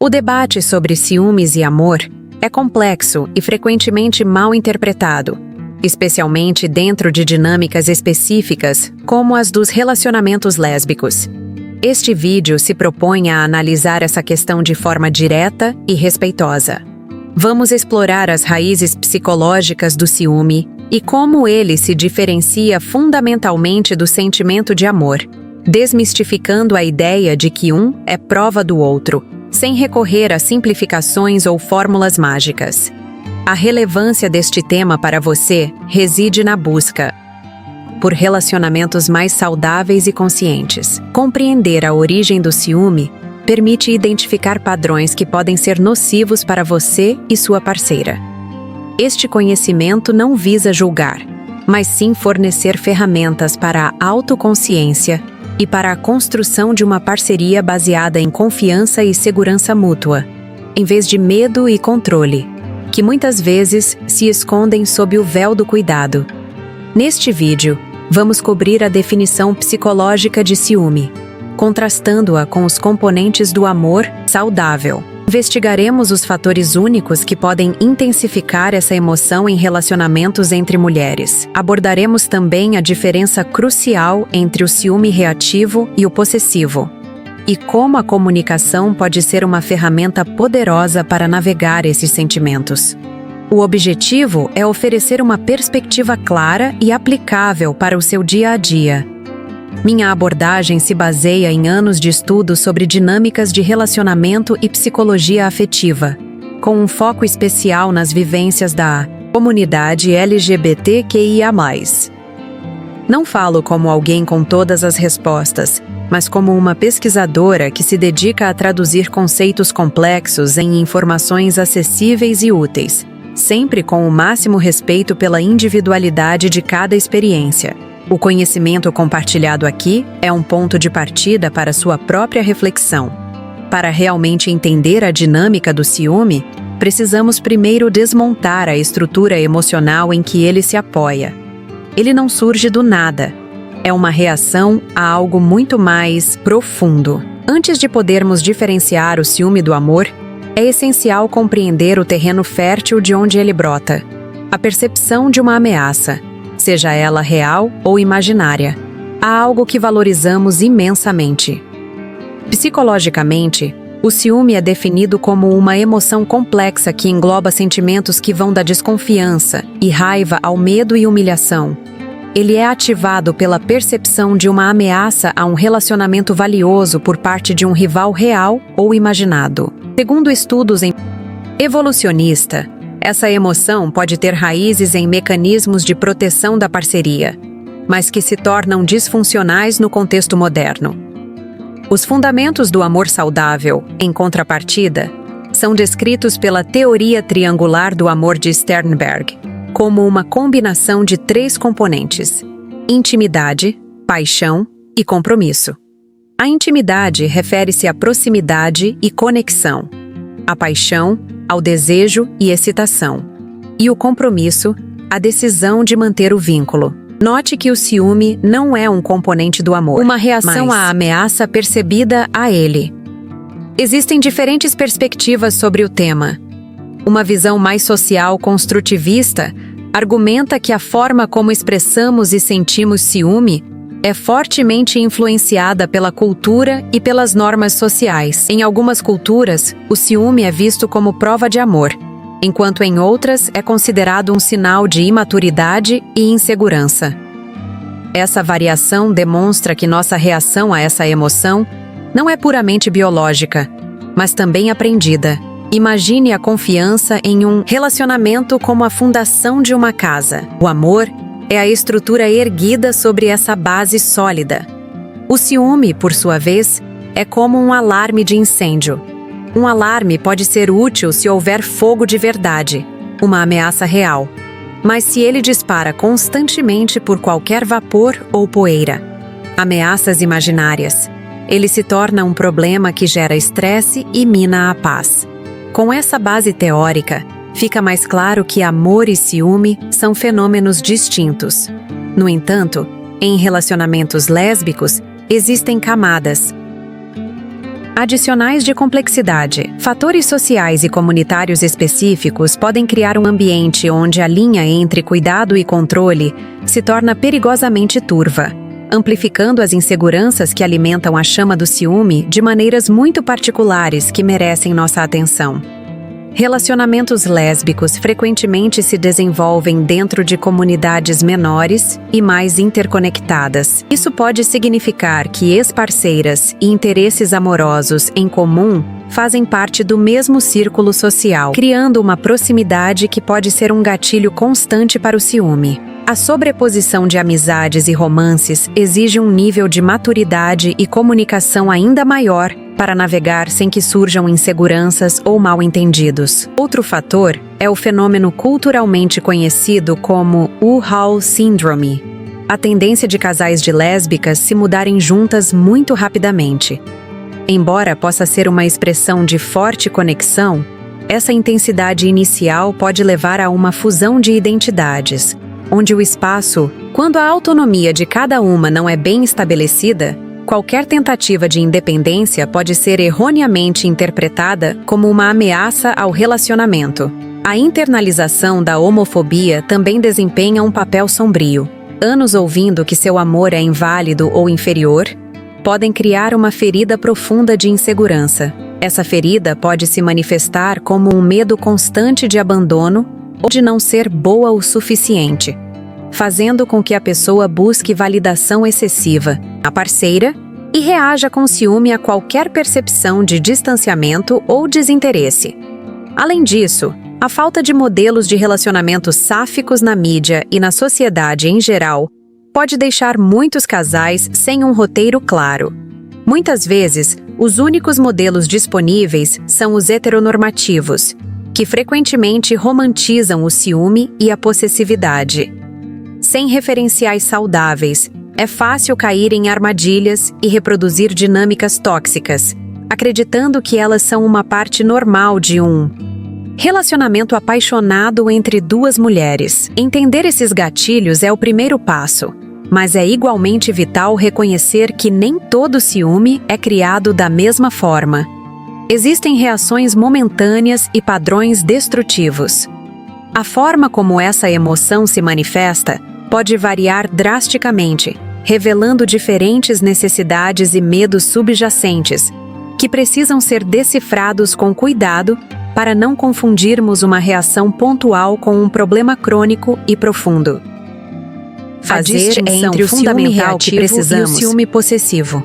O debate sobre ciúmes e amor é complexo e frequentemente mal interpretado, especialmente dentro de dinâmicas específicas, como as dos relacionamentos lésbicos. Este vídeo se propõe a analisar essa questão de forma direta e respeitosa. Vamos explorar as raízes psicológicas do ciúme e como ele se diferencia fundamentalmente do sentimento de amor, desmistificando a ideia de que um é prova do outro, sem recorrer a simplificações ou fórmulas mágicas. A relevância deste tema para você reside na busca por relacionamentos mais saudáveis e conscientes. Compreender a origem do ciúme permite identificar padrões que podem ser nocivos para você e sua parceira. Este conhecimento não visa julgar, mas sim fornecer ferramentas para a autoconsciência e para a construção de uma parceria baseada em confiança e segurança mútua, em vez de medo e controle, que muitas vezes se escondem sob o véu do cuidado. Neste vídeo, vamos cobrir a definição psicológica de ciúme, contrastando-a com os componentes do amor saudável. Investigaremos os fatores únicos que podem intensificar essa emoção em relacionamentos entre mulheres. Abordaremos também a diferença crucial entre o ciúme reativo e o possessivo, e como a comunicação pode ser uma ferramenta poderosa para navegar esses sentimentos. O objetivo é oferecer uma perspectiva clara e aplicável para o seu dia a dia. Minha abordagem se baseia em anos de estudo sobre dinâmicas de relacionamento e psicologia afetiva, com um foco especial nas vivências da comunidade LGBTQIA+. Não falo como alguém com todas as respostas, mas como uma pesquisadora que se dedica a traduzir conceitos complexos em informações acessíveis e úteis, sempre com o máximo respeito pela individualidade de cada experiência. O conhecimento compartilhado aqui é um ponto de partida para sua própria reflexão. Para realmente entender a dinâmica do ciúme, precisamos primeiro desmontar a estrutura emocional em que ele se apoia. Ele não surge do nada. É uma reação a algo muito mais profundo. Antes de podermos diferenciar o ciúme do amor, é essencial compreender o terreno fértil de onde ele brota. A percepção de uma ameaça, seja ela real ou imaginária, há algo que valorizamos imensamente. Psicologicamente, o ciúme é definido como uma emoção complexa que engloba sentimentos que vão da desconfiança e raiva ao medo e humilhação. Ele é ativado pela percepção de uma ameaça a um relacionamento valioso por parte de um rival real ou imaginado. Segundo estudos evolucionistas, essa emoção pode ter raízes em mecanismos de proteção da parceria, mas que se tornam disfuncionais no contexto moderno. Os fundamentos do amor saudável, em contrapartida, são descritos pela teoria triangular do amor de Sternberg, como uma combinação de 3 componentes: intimidade, paixão e compromisso. A intimidade refere-se à proximidade e conexão, a paixão ao desejo e excitação, e o compromisso, a decisão de manter o vínculo. Note que o ciúme não é um componente do amor, uma reação à ameaça percebida a ele. Existem diferentes perspectivas sobre o tema. Uma visão mais social construtivista argumenta que a forma como expressamos e sentimos ciúme é fortemente influenciada pela cultura e pelas normas sociais. Em algumas culturas, o ciúme é visto como prova de amor, enquanto em outras é considerado um sinal de imaturidade e insegurança. Essa variação demonstra que nossa reação a essa emoção não é puramente biológica, mas também aprendida. Imagine a confiança em um relacionamento como a fundação de uma casa. O amor é a estrutura erguida sobre essa base sólida. O ciúme, por sua vez, é como um alarme de incêndio. Um alarme pode ser útil se houver fogo de verdade, uma ameaça real. Mas se ele dispara constantemente por qualquer vapor ou poeira, ameaças imaginárias, ele se torna um problema que gera estresse e mina a paz. Com essa base teórica, fica mais claro que amor e ciúme são fenômenos distintos. No entanto, em relacionamentos lésbicos, existem camadas. adicionais de complexidade. Fatores sociais e comunitários específicos podem criar um ambiente onde a linha entre cuidado e controle se torna perigosamente turva, amplificando as inseguranças que alimentam a chama do ciúme de maneiras muito particulares que merecem nossa atenção. Relacionamentos lésbicos frequentemente se desenvolvem dentro de comunidades menores e mais interconectadas. Isso pode significar que ex-parceiras e interesses amorosos em comum fazem parte do mesmo círculo social, criando uma proximidade que pode ser um gatilho constante para o ciúme. A sobreposição de amizades e romances exige um nível de maturidade e comunicação ainda maior para navegar sem que surjam inseguranças ou mal-entendidos. Outro fator é o fenômeno culturalmente conhecido como U-Haul Syndrome, a tendência de casais de lésbicas se mudarem juntas muito rapidamente. Embora possa ser uma expressão de forte conexão, essa intensidade inicial pode levar a uma fusão de identidades, onde o espaço, quando a autonomia de cada uma não é bem estabelecida, qualquer tentativa de independência pode ser erroneamente interpretada como uma ameaça ao relacionamento. A internalização da homofobia também desempenha um papel sombrio. Anos ouvindo que seu amor é inválido ou inferior podem criar uma ferida profunda de insegurança. Essa ferida pode se manifestar como um medo constante de abandono ou de não ser boa o suficiente, fazendo com que a pessoa busque validação excessiva na parceira e reaja com ciúme a qualquer percepção de distanciamento ou desinteresse. Além disso, a falta de modelos de relacionamentos sáficos na mídia e na sociedade em geral pode deixar muitos casais sem um roteiro claro. Muitas vezes, os únicos modelos disponíveis são os heteronormativos, que frequentemente romantizam o ciúme e a possessividade. Sem referenciais saudáveis, é fácil cair em armadilhas e reproduzir dinâmicas tóxicas, acreditando que elas são uma parte normal de um relacionamento apaixonado entre duas mulheres. Entender esses gatilhos é o primeiro passo, mas é igualmente vital reconhecer que nem todo ciúme é criado da mesma forma. Existem reações momentâneas e padrões destrutivos. A forma como essa emoção se manifesta pode variar drasticamente, revelando diferentes necessidades e medos subjacentes, que precisam ser decifrados com cuidado para não confundirmos uma reação pontual com um problema crônico e profundo. Fazer entre o ciúme reativo e o ciúme possessivo.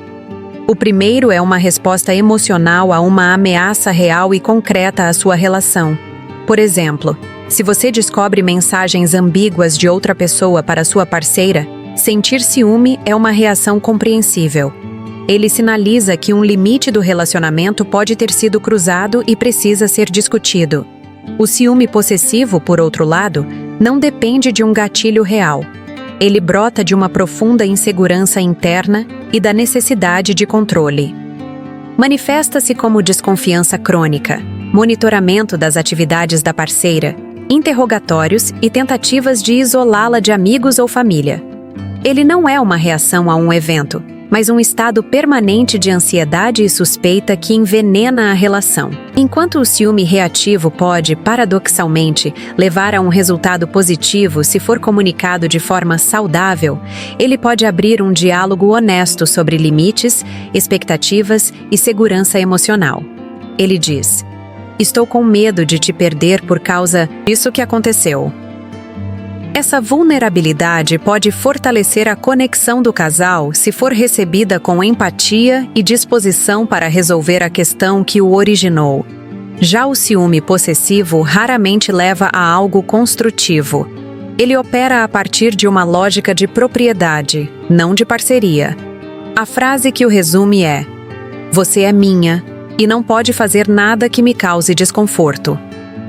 O primeiro é uma resposta emocional a uma ameaça real e concreta à sua relação. Por exemplo, se você descobre mensagens ambíguas de outra pessoa para sua parceira, sentir ciúme é uma reação compreensível. Ele sinaliza que um limite do relacionamento pode ter sido cruzado e precisa ser discutido. O ciúme possessivo, por outro lado, não depende de um gatilho real. Ele brota de uma profunda insegurança interna e da necessidade de controle. Manifesta-se como desconfiança crônica, monitoramento das atividades da parceira, interrogatórios e tentativas de isolá-la de amigos ou família. Ele não é uma reação a um evento, mas um estado permanente de ansiedade e suspeita que envenena a relação. Enquanto o ciúme reativo pode, paradoxalmente, levar a um resultado positivo se for comunicado de forma saudável, ele pode abrir um diálogo honesto sobre limites, expectativas e segurança emocional. Ele diz: "Estou com medo de te perder por causa disso que aconteceu." Essa vulnerabilidade pode fortalecer a conexão do casal se for recebida com empatia e disposição para resolver a questão que o originou. Já o ciúme possessivo raramente leva a algo construtivo. Ele opera a partir de uma lógica de propriedade, não de parceria. A frase que o resume é: "Você é minha e não pode fazer nada que me cause desconforto."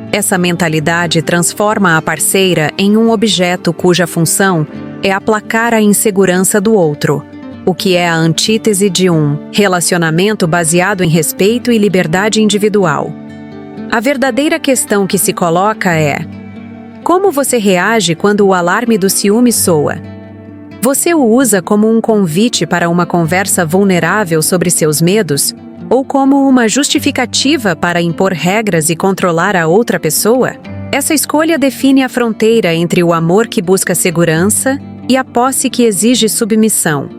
Essa mentalidade transforma a parceira em um objeto cuja função é aplacar a insegurança do outro, o que é a antítese de um relacionamento baseado em respeito e liberdade individual. A verdadeira questão que se coloca é: como você reage quando o alarme do ciúme soa? Você o usa como um convite para uma conversa vulnerável sobre seus medos? ou como uma justificativa para impor regras e controlar a outra pessoa? Essa escolha define a fronteira entre o amor que busca segurança e a posse que exige submissão.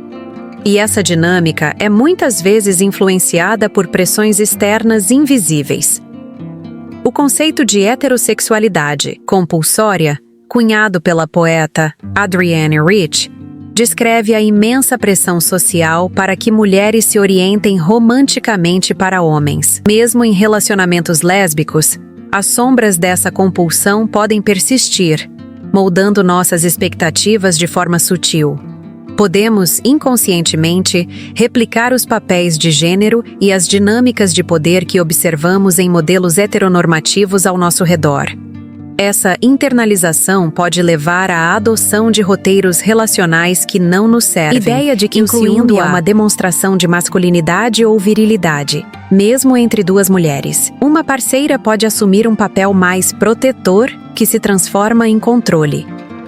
E essa dinâmica é muitas vezes influenciada por pressões externas invisíveis. O conceito de heterossexualidade compulsória, cunhado pela poeta Adrienne Rich, descreve a imensa pressão social para que mulheres se orientem romanticamente para homens. Mesmo em relacionamentos lésbicos, as sombras dessa compulsão podem persistir, moldando nossas expectativas de forma sutil. Podemos, inconscientemente, replicar os papéis de gênero e as dinâmicas de poder que observamos em modelos heteronormativos ao nosso redor. Essa internalização pode levar à adoção de roteiros relacionais que não nos servem. Ideia de que o ciúme é uma demonstração de masculinidade ou virilidade, mesmo entre duas mulheres. Uma parceira pode assumir um papel mais protetor que se transforma em controle,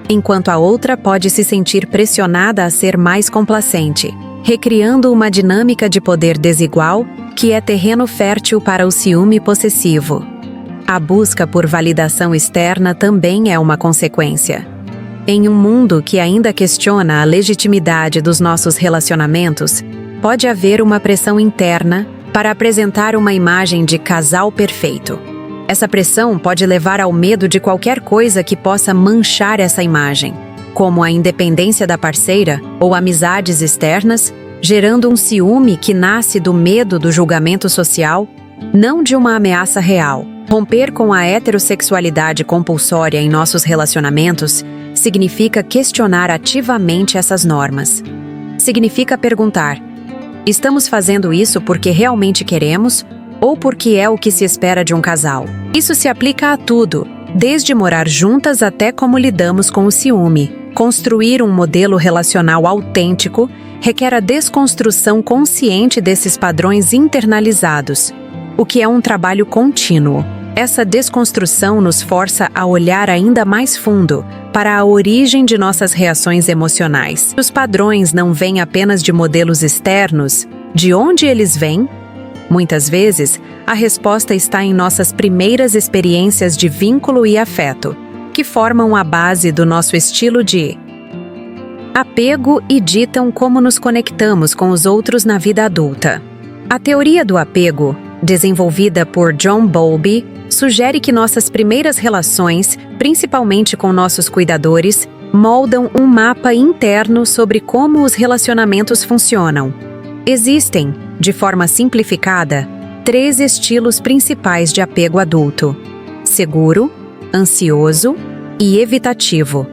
enquanto a outra pode se sentir pressionada a ser mais complacente, recriando uma dinâmica de poder desigual que é terreno fértil para o ciúme possessivo. A busca por validação externa também é uma consequência. Em um mundo que ainda questiona a legitimidade dos nossos relacionamentos, pode haver uma pressão interna para apresentar uma imagem de casal perfeito. Essa pressão pode levar ao medo de qualquer coisa que possa manchar essa imagem, como a independência da parceira ou amizades externas, gerando um ciúme que nasce do medo do julgamento social, não de uma ameaça real. Romper com a heterossexualidade compulsória em nossos relacionamentos significa questionar ativamente essas normas. Significa perguntar: estamos fazendo isso porque realmente queremos ou porque é o que se espera de um casal? Isso se aplica a tudo, desde morar juntas até como lidamos com o ciúme. Construir um modelo relacional autêntico requer a desconstrução consciente desses padrões internalizados, o que é um trabalho contínuo. Essa desconstrução nos força a olhar ainda mais fundo para a origem de nossas reações emocionais. Os padrões não vêm apenas de modelos externos. De onde eles vêm? Muitas vezes, a resposta está em nossas primeiras experiências de vínculo e afeto, que formam a base do nosso estilo de apego e ditam como nos conectamos com os outros na vida adulta. A teoria do apego, desenvolvida por John Bowlby, sugere que nossas primeiras relações, principalmente com nossos cuidadores, moldam um mapa interno sobre como os relacionamentos funcionam. Existem, de forma simplificada, 3 estilos principais de apego adulto: seguro, ansioso e evitativo.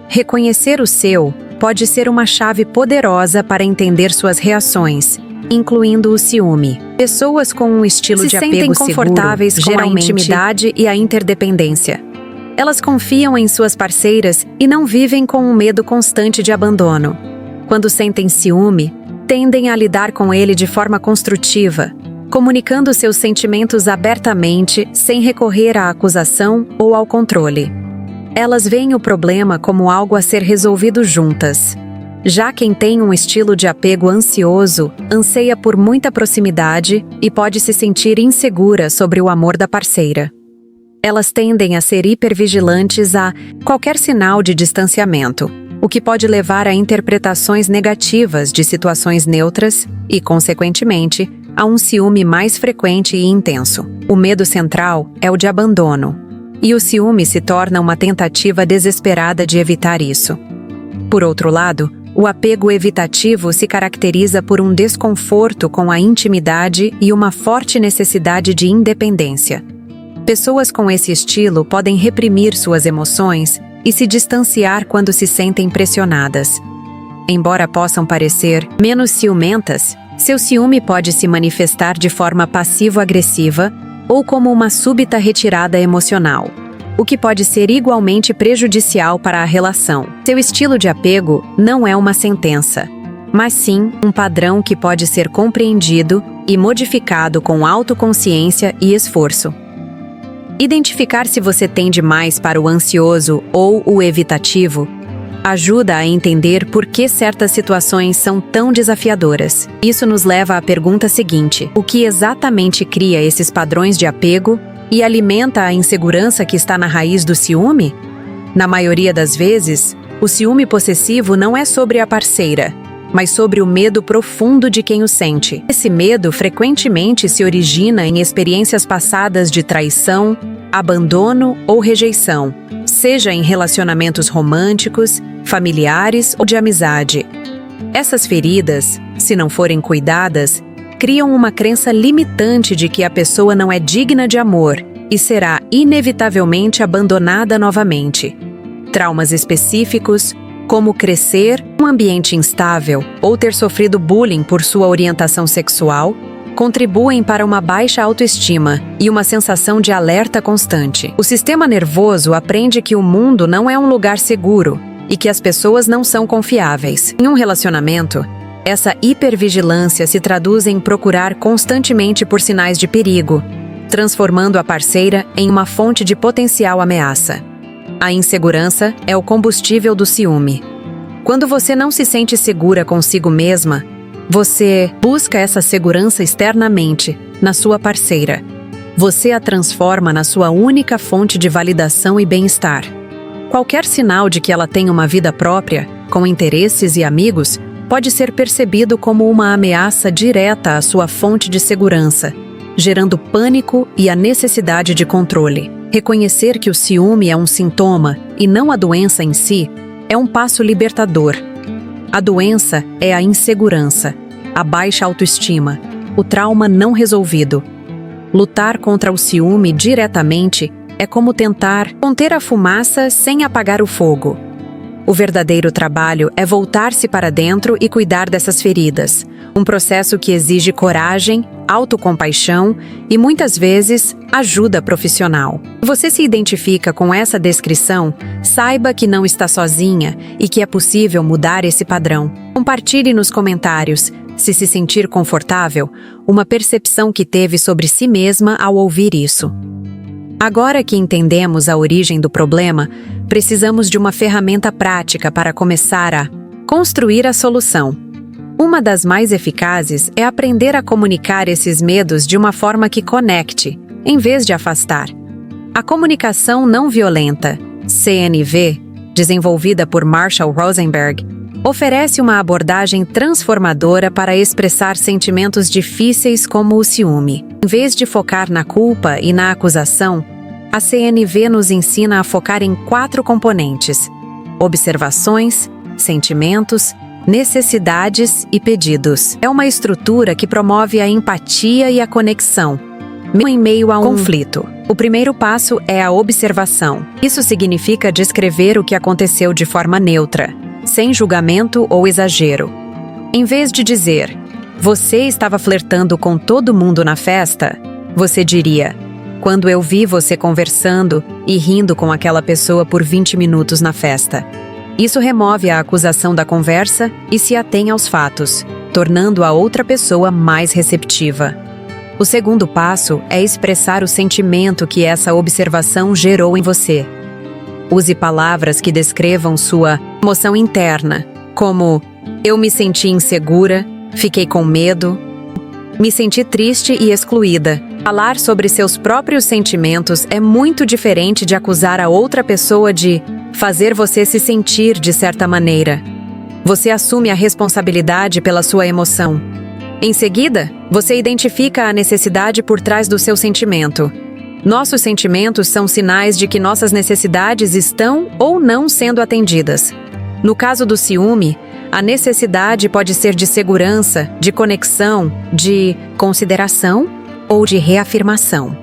Reconhecer o seu pode ser uma chave poderosa para entender suas reações, incluindo o ciúme. Pessoas com um estilo de apego seguro se sentem confortáveis com a intimidade e a interdependência. Elas confiam em suas parceiras e não vivem com um medo constante de abandono. Quando sentem ciúme, tendem a lidar com ele de forma construtiva, comunicando seus sentimentos abertamente, sem recorrer à acusação ou ao controle. Elas veem o problema como algo a ser resolvido juntas. Já quem tem um estilo de apego ansioso, anseia por muita proximidade e pode se sentir insegura sobre o amor da parceira. Elas tendem a ser hipervigilantes a qualquer sinal de distanciamento, o que pode levar a interpretações negativas de situações neutras e, consequentemente, a um ciúme mais frequente e intenso. O medo central é o de abandono, e o ciúme se torna uma tentativa desesperada de evitar isso. Por outro lado, o apego evitativo se caracteriza por um desconforto com a intimidade e uma forte necessidade de independência. Pessoas com esse estilo podem reprimir suas emoções e se distanciar quando se sentem pressionadas. Embora possam parecer menos ciumentas, seu ciúme pode se manifestar de forma passivo-agressiva ou como uma súbita retirada emocional, o que pode ser igualmente prejudicial para a relação. Seu estilo de apego não é uma sentença, mas sim um padrão que pode ser compreendido e modificado com autoconsciência e esforço. Identificar se você tende mais para o ansioso ou o evitativo Ajuda a entender por que certas situações são tão desafiadoras. Isso nos leva à pergunta seguinte: o que exatamente cria esses padrões de apego e alimenta a insegurança que está na raiz do ciúme? Na maioria das vezes, o ciúme possessivo não é sobre a parceira, mas sobre o medo profundo de quem o sente. Esse medo frequentemente se origina em experiências passadas de traição, abandono ou rejeição, seja em relacionamentos românticos, familiares ou de amizade. Essas feridas, se não forem cuidadas, criam uma crença limitante de que a pessoa não é digna de amor e será inevitavelmente abandonada novamente. Traumas específicos, como crescer em um ambiente instável ou ter sofrido bullying por sua orientação sexual, contribuem para uma baixa autoestima e uma sensação de alerta constante. O sistema nervoso aprende que o mundo não é um lugar seguro e que as pessoas não são confiáveis. Em um relacionamento, essa hipervigilância se traduz em procurar constantemente por sinais de perigo, transformando a parceira em uma fonte de potencial ameaça. A insegurança é o combustível do ciúme. Quando você não se sente segura consigo mesma, você busca essa segurança externamente, na sua parceira. Você a transforma na sua única fonte de validação e bem-estar. Qualquer sinal de que ela tem uma vida própria, com interesses e amigos, pode ser percebido como uma ameaça direta à sua fonte de segurança, gerando pânico e a necessidade de controle. Reconhecer que o ciúme é um sintoma e não a doença em si é um passo libertador. A doença é a insegurança, a baixa autoestima, o trauma não resolvido. Lutar contra o ciúme diretamente é como tentar conter a fumaça sem apagar o fogo. O verdadeiro trabalho é voltar-se para dentro e cuidar dessas feridas, um processo que exige coragem, autocompaixão e, muitas vezes, ajuda profissional. Se você se identifica com essa descrição, saiba que não está sozinha e que é possível mudar esse padrão. Compartilhe nos comentários, se sentir confortável, uma percepção que teve sobre si mesma ao ouvir isso. Agora que entendemos a origem do problema, precisamos de uma ferramenta prática para começar a construir a solução. Uma das mais eficazes é aprender a comunicar esses medos de uma forma que conecte, em vez de afastar. A comunicação não violenta, CNV, desenvolvida por Marshall Rosenberg, oferece uma abordagem transformadora para expressar sentimentos difíceis como o ciúme. Em vez de focar na culpa e na acusação, a CNV nos ensina a focar em 4 componentes: observações, sentimentos, necessidades e pedidos. É uma estrutura que promove a empatia e a conexão, mesmo em meio a um conflito. O primeiro passo é a observação. Isso significa descrever o que aconteceu de forma neutra, sem julgamento ou exagero. Em vez de dizer, "Você estava flertando com todo mundo na festa", você diria, "Quando eu vi você conversando e rindo com aquela pessoa por 20 minutos na festa." Isso remove a acusação da conversa e se atém aos fatos, tornando a outra pessoa mais receptiva. O segundo passo é expressar o sentimento que essa observação gerou em você. Use palavras que descrevam sua emoção interna, como "eu me senti insegura", "fiquei com medo", "me senti triste e excluída". Falar sobre seus próprios sentimentos é muito diferente de acusar a outra pessoa de fazer você se sentir de certa maneira. Você assume a responsabilidade pela sua emoção. Em seguida, você identifica a necessidade por trás do seu sentimento. Nossos sentimentos são sinais de que nossas necessidades estão ou não sendo atendidas. No caso do ciúme, a necessidade pode ser de segurança, de conexão, de consideração ou de reafirmação.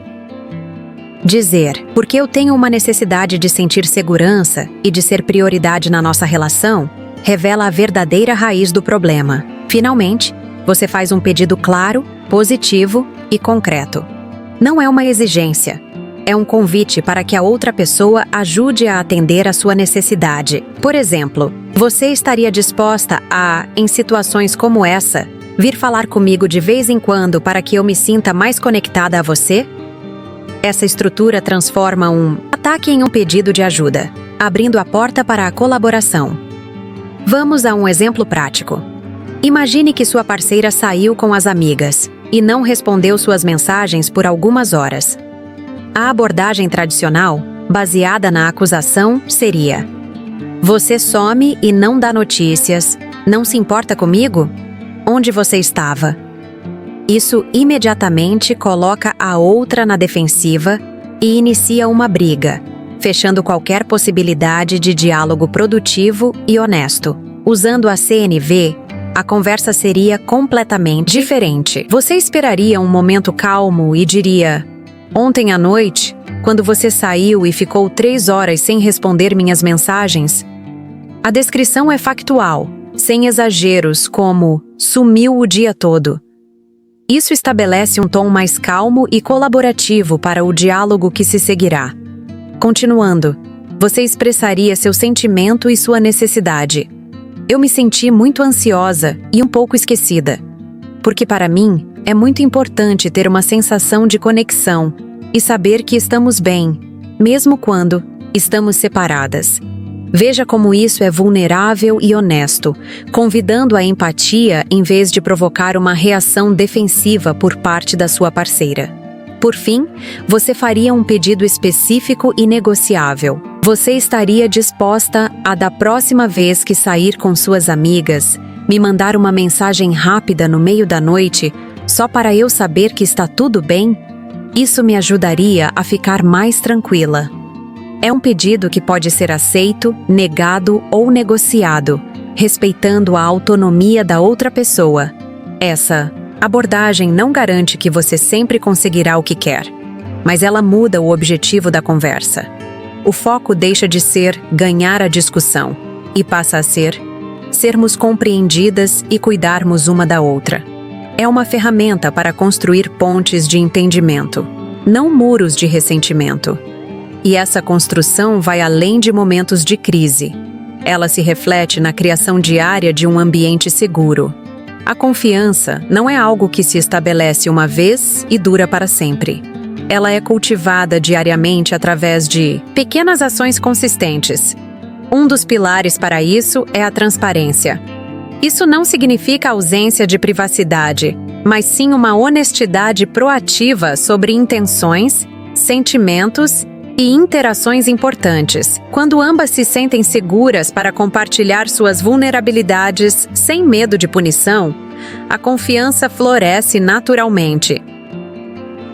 Dizer, "porque eu tenho uma necessidade de sentir segurança e de ser prioridade na nossa relação", revela a verdadeira raiz do problema. Finalmente, você faz um pedido claro, positivo e concreto. Não é uma exigência, é um convite para que a outra pessoa ajude a atender a sua necessidade. Por exemplo, você estaria disposta a, em situações como essa, vir falar comigo de vez em quando para que eu me sinta mais conectada a você? Essa estrutura transforma um ataque em um pedido de ajuda, abrindo a porta para a colaboração. Vamos a um exemplo prático. Imagine que sua parceira saiu com as amigas e não respondeu suas mensagens por algumas horas. A abordagem tradicional, baseada na acusação, seria: você some e não dá notícias, não se importa comigo? Onde você estava? Isso imediatamente coloca a outra na defensiva e inicia uma briga, fechando qualquer possibilidade de diálogo produtivo e honesto. Usando a CNV, a conversa seria completamente diferente. Você esperaria um momento calmo e diria: ontem à noite, quando você saiu e ficou 3 horas sem responder minhas mensagens? A descrição é factual, sem exageros como sumiu o dia todo. Isso estabelece um tom mais calmo e colaborativo para o diálogo que se seguirá. Continuando, você expressaria seu sentimento e sua necessidade. Eu me senti muito ansiosa e um pouco esquecida, porque para mim é muito importante ter uma sensação de conexão e saber que estamos bem, mesmo quando estamos separadas. Veja como isso é vulnerável e honesto, convidando a empatia em vez de provocar uma reação defensiva por parte da sua parceira. Por fim, você faria um pedido específico e negociável. Você estaria disposta a, da próxima vez que sair com suas amigas, me mandar uma mensagem rápida no meio da noite, só para eu saber que está tudo bem? Isso me ajudaria a ficar mais tranquila. É um pedido que pode ser aceito, negado ou negociado, respeitando a autonomia da outra pessoa. Essa abordagem não garante que você sempre conseguirá o que quer, mas ela muda o objetivo da conversa. O foco deixa de ser ganhar a discussão e passa a ser sermos compreendidas e cuidarmos uma da outra. É uma ferramenta para construir pontes de entendimento, não muros de ressentimento. E essa construção vai além de momentos de crise. Ela se reflete na criação diária de um ambiente seguro. A confiança não é algo que se estabelece uma vez e dura para sempre. Ela é cultivada diariamente através de pequenas ações consistentes. Um dos pilares para isso é a transparência. Isso não significa ausência de privacidade, mas sim uma honestidade proativa sobre intenções, sentimentos e interações importantes. Quando ambas se sentem seguras para compartilhar suas vulnerabilidades sem medo de punição, a confiança floresce naturalmente.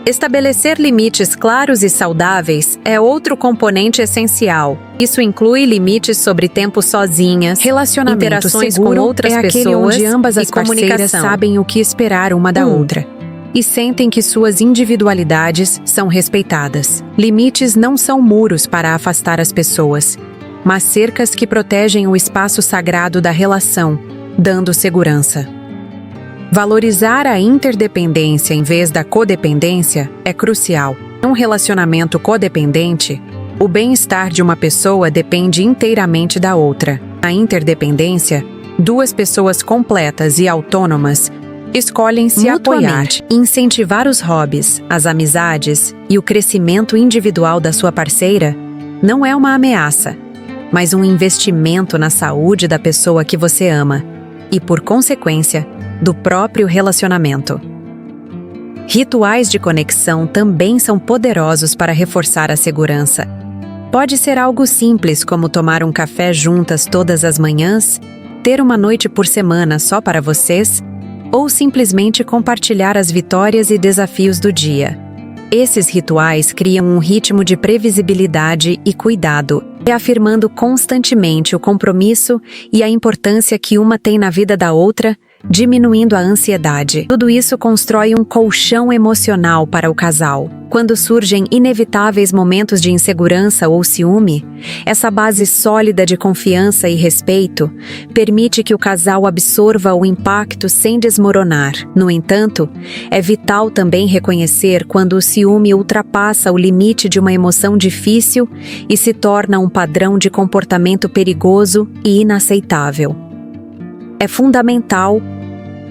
Estabelecer limites claros e saudáveis é outro componente essencial. Isso inclui limites sobre tempo sozinhas, Relacionamento interações com seguro outras é aquele pessoas onde ambas as e comunicação. parceiras sabem o que esperar uma da outra e sentem que suas individualidades são respeitadas. Limites não são muros para afastar as pessoas, mas cercas que protegem o espaço sagrado da relação, dando segurança. Valorizar a interdependência em vez da codependência é crucial. Em um relacionamento codependente, o bem-estar de uma pessoa depende inteiramente da outra. Na interdependência, duas pessoas completas e autônomas escolhem se apoiar. Incentivar os hobbies, as amizades e o crescimento individual da sua parceira não é uma ameaça, mas um investimento na saúde da pessoa que você ama e, por consequência, do próprio relacionamento. Rituais de conexão também são poderosos para reforçar a segurança. Pode ser algo simples como tomar um café juntas todas as manhãs, ter uma noite por semana só para vocês, ou simplesmente compartilhar as vitórias e desafios do dia. Esses rituais criam um ritmo de previsibilidade e cuidado, reafirmando constantemente o compromisso e a importância que uma tem na vida da outra, diminuindo a ansiedade. Tudo isso constrói um colchão emocional para o casal. Quando surgem inevitáveis momentos de insegurança ou ciúme, essa base sólida de confiança e respeito permite que o casal absorva o impacto sem desmoronar. No entanto, é vital também reconhecer quando o ciúme ultrapassa o limite de uma emoção difícil e se torna um padrão de comportamento perigoso e inaceitável. É fundamental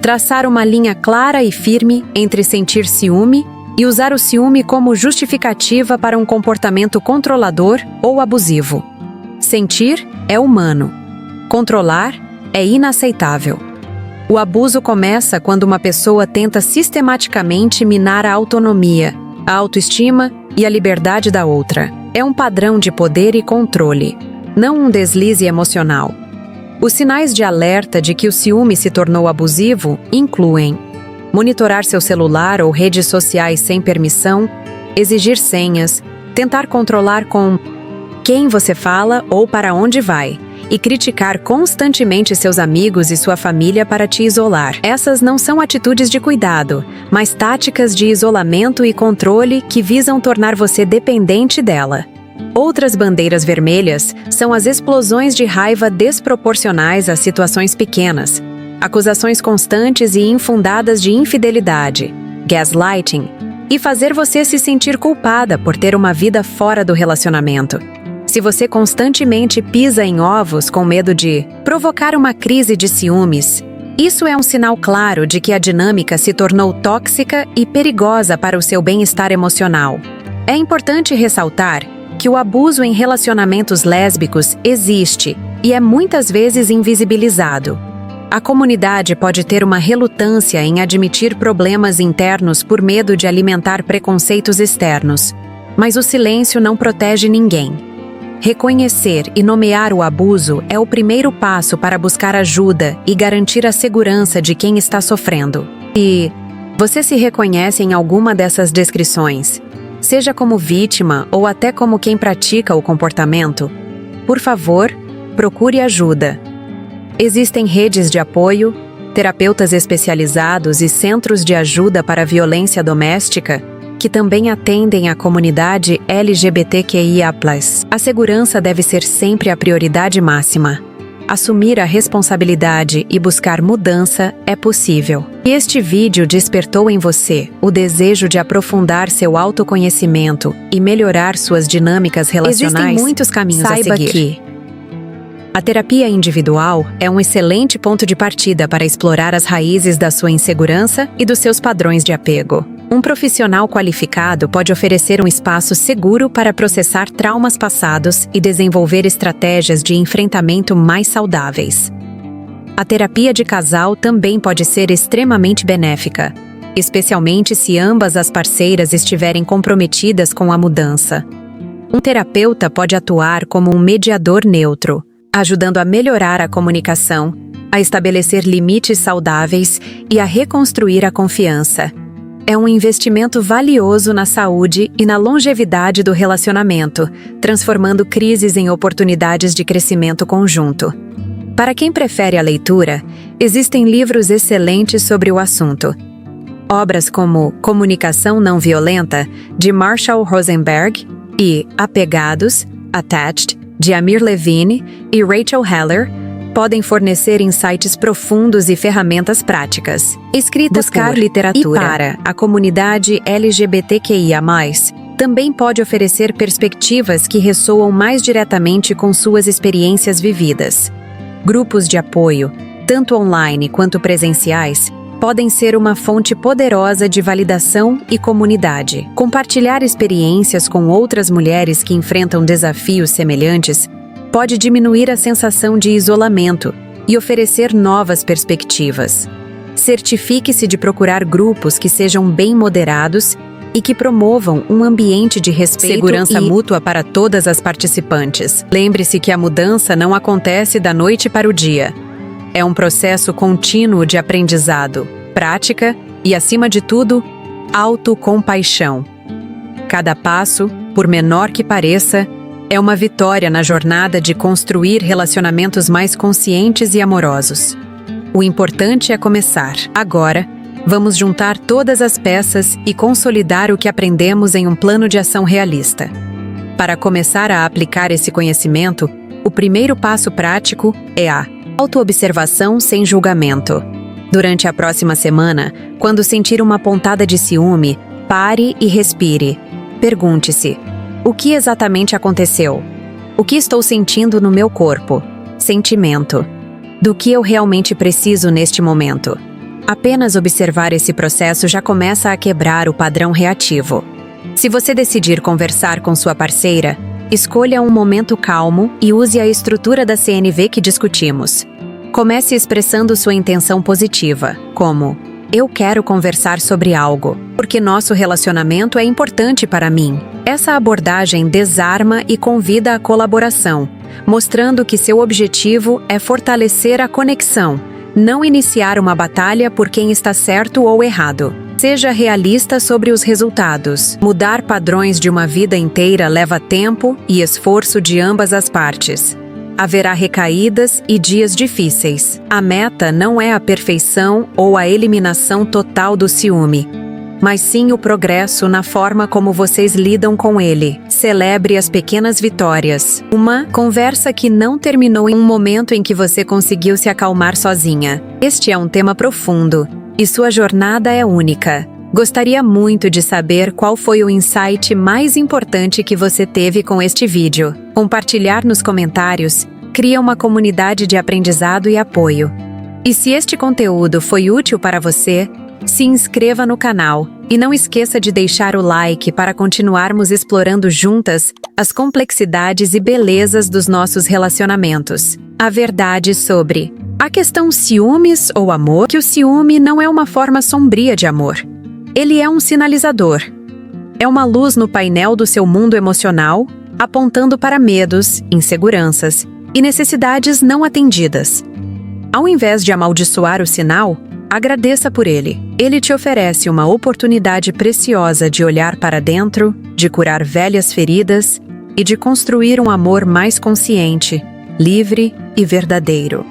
traçar uma linha clara e firme entre sentir ciúme e usar o ciúme como justificativa para um comportamento controlador ou abusivo. Sentir é humano. Controlar é inaceitável. O abuso começa quando uma pessoa tenta sistematicamente minar a autonomia, a autoestima e a liberdade da outra. É um padrão de poder e controle, não um deslize emocional. Os sinais de alerta de que o ciúme se tornou abusivo incluem monitorar seu celular ou redes sociais sem permissão, exigir senhas, tentar controlar com quem você fala ou para onde vai, e criticar constantemente seus amigos e sua família para te isolar. Essas não são atitudes de cuidado, mas táticas de isolamento e controle que visam tornar você dependente dela. Outras bandeiras vermelhas são as explosões de raiva desproporcionais a situações pequenas, acusações constantes e infundadas de infidelidade, gaslighting, e fazer você se sentir culpada por ter uma vida fora do relacionamento. Se você constantemente pisa em ovos com medo de provocar uma crise de ciúmes, isso é um sinal claro de que a dinâmica se tornou tóxica e perigosa para o seu bem-estar emocional. É importante ressaltar que o abuso em relacionamentos lésbicos existe e é muitas vezes invisibilizado. A comunidade pode ter uma relutância em admitir problemas internos por medo de alimentar preconceitos externos, mas o silêncio não protege ninguém. Reconhecer e nomear o abuso é o primeiro passo para buscar ajuda e garantir a segurança de quem está sofrendo. E você se reconhece em alguma dessas descrições, seja como vítima ou até como quem pratica o comportamento? Por favor, procure ajuda. Existem redes de apoio, terapeutas especializados e centros de ajuda para violência doméstica que também atendem a comunidade LGBTQIA+. A segurança deve ser sempre a prioridade máxima. Assumir a responsabilidade e buscar mudança é possível. E este vídeo despertou em você o desejo de aprofundar seu autoconhecimento e melhorar suas dinâmicas relacionais? Existem muitos caminhos a seguir. Saiba que a terapia individual é um excelente ponto de partida para explorar as raízes da sua insegurança e dos seus padrões de apego. Um profissional qualificado pode oferecer um espaço seguro para processar traumas passados e desenvolver estratégias de enfrentamento mais saudáveis. A terapia de casal também pode ser extremamente benéfica, especialmente se ambas as parceiras estiverem comprometidas com a mudança. Um terapeuta pode atuar como um mediador neutro, ajudando a melhorar a comunicação, a estabelecer limites saudáveis e a reconstruir a confiança. É um investimento valioso na saúde e na longevidade do relacionamento, transformando crises em oportunidades de crescimento conjunto. Para quem prefere a leitura, existem livros excelentes sobre o assunto. Obras como Comunicação Não Violenta, de Marshall Rosenberg, e Apegados, Attached, de Amir Levine e Rachel Heller, podem fornecer insights profundos e ferramentas práticas. Escritas por literatura e para a comunidade LGBTQIA+, também pode oferecer perspectivas que ressoam mais diretamente com suas experiências vividas. Grupos de apoio, tanto online quanto presenciais, podem ser uma fonte poderosa de validação e comunidade. Compartilhar experiências com outras mulheres que enfrentam desafios semelhantes pode diminuir a sensação de isolamento e oferecer novas perspectivas. Certifique-se de procurar grupos que sejam bem moderados e que promovam um ambiente de respeito e segurança mútua para todas as participantes. Lembre-se que a mudança não acontece da noite para o dia. É um processo contínuo de aprendizado, prática e, acima de tudo, autocompaixão. Cada passo, por menor que pareça, é uma vitória na jornada de construir relacionamentos mais conscientes e amorosos. O importante é começar. Agora, vamos juntar todas as peças e consolidar o que aprendemos em um plano de ação realista. Para começar a aplicar esse conhecimento, o primeiro passo prático é a autoobservação sem julgamento. Durante a próxima semana, quando sentir uma pontada de ciúme, pare e respire. Pergunte-se: o que exatamente aconteceu? O que estou sentindo no meu corpo? Sentimento. Do que eu realmente preciso neste momento? Apenas observar esse processo já começa a quebrar o padrão reativo. Se você decidir conversar com sua parceira, escolha um momento calmo e use a estrutura da CNV que discutimos. Comece expressando sua intenção positiva, como: eu quero conversar sobre algo, porque nosso relacionamento é importante para mim. Essa abordagem desarma e convida à colaboração, mostrando que seu objetivo é fortalecer a conexão, não iniciar uma batalha por quem está certo ou errado. Seja realista sobre os resultados. Mudar padrões de uma vida inteira leva tempo e esforço de ambas as partes. Haverá recaídas e dias difíceis. A meta não é a perfeição ou a eliminação total do ciúme, mas sim o progresso na forma como vocês lidam com ele. Celebre as pequenas vitórias. Uma conversa que não terminou em um momento em que você conseguiu se acalmar sozinha. Este é um tema profundo e sua jornada é única. Gostaria muito de saber qual foi o insight mais importante que você teve com este vídeo. Compartilhar nos comentários cria uma comunidade de aprendizado e apoio. E se este conteúdo foi útil para você, se inscreva no canal e não esqueça de deixar o like para continuarmos explorando juntas as complexidades e belezas dos nossos relacionamentos. A verdade sobre a questão ciúmes ou amor, que o ciúme não é uma forma sombria de amor. Ele é um sinalizador. É uma luz no painel do seu mundo emocional, apontando para medos, inseguranças e necessidades não atendidas. Ao invés de amaldiçoar o sinal, agradeça por ele. Ele te oferece uma oportunidade preciosa de olhar para dentro, de curar velhas feridas e de construir um amor mais consciente, livre e verdadeiro.